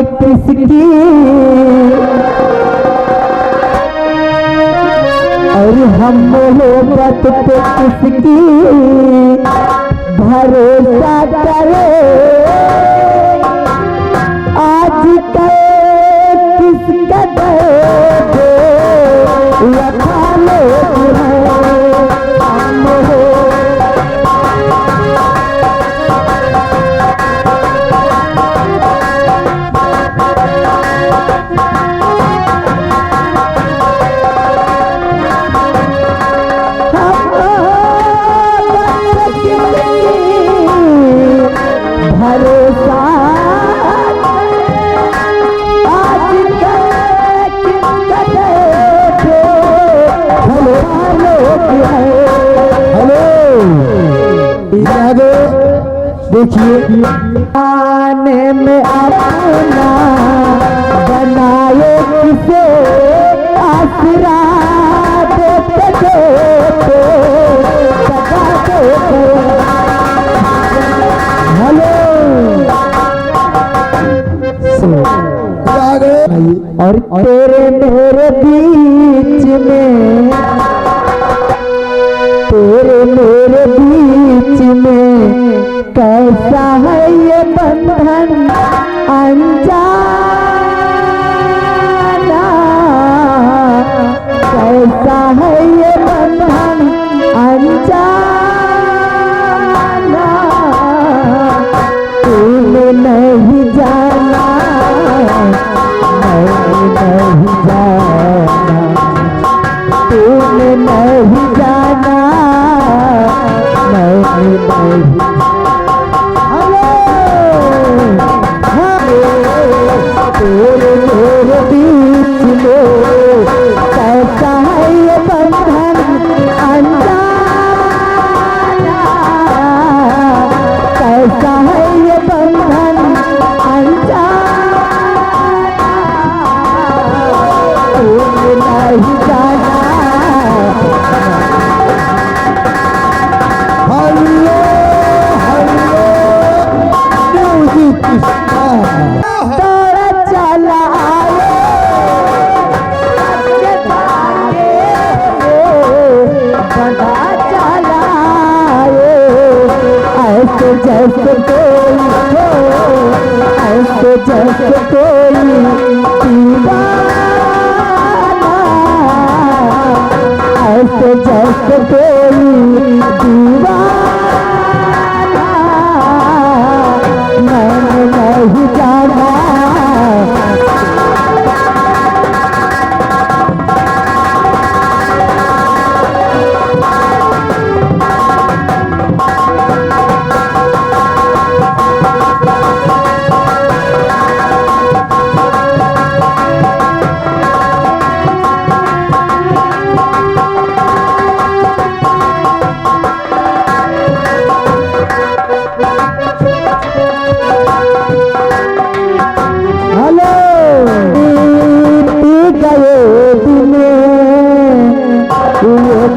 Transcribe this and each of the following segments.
किसकी और हम मोहब्बत पे किसकी भरोसा करे। आज कल किसका दर्द रखा लोग देखिए आने में अपना बनाए किसे आसरा देते हेलो और तेरे मेरे बीच में तेरे मेरे बीच में कैसा है ये बंधन अनजाना। कैसा है ये बंधन अनजाना। तूने नहीं जाना मैंने नहीं जाना। तूने नहीं जाना मैंने नहीं तेरे मेरे बीच में कैसा है ये बंधन अनजाना। कैसा है ये बंधन अनजाना। तूने नहीं जाना। हल्लो हल्लो म्यूजिक जैसे कोई हो ऐसे जैसे कोई दीवाना। ऐसे जैसे कोई दीवाना। मैंने नहीं जाना।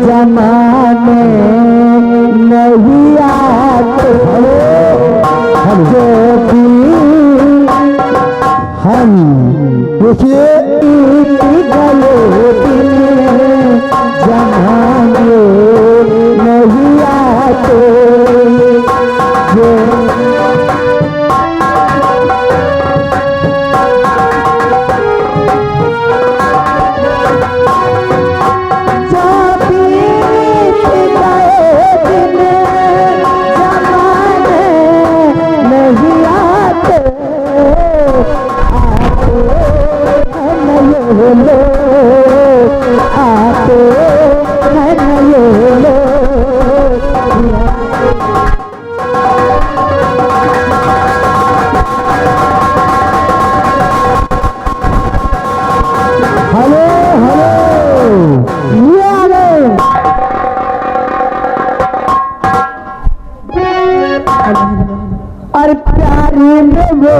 जमाने नहीं आते जो भी हम देखिए गए जमाने नहीं आते जो और प्यार में वो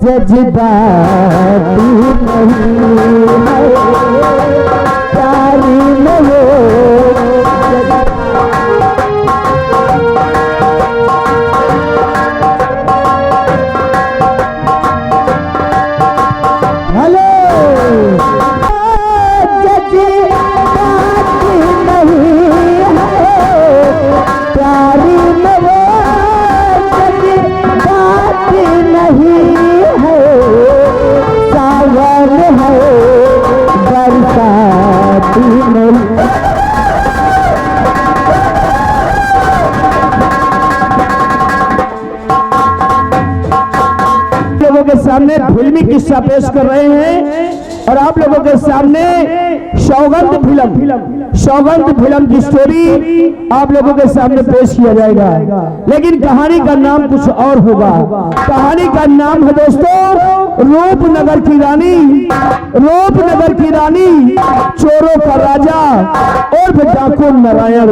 जज्बाती नहीं है। प्यार में वो सामने फिल्मी किस्सा पेश कर रहे हैं और आप लोगों के सामने सौगंध फिल्म की स्टोरी आप लोगों के सामने पेश किया जाएगा। लेकिन कहानी का नाम कुछ और होगा। कहानी का नाम है दोस्तों रूपनगर की रानी, चोरों का राजा और डाकू नारायण।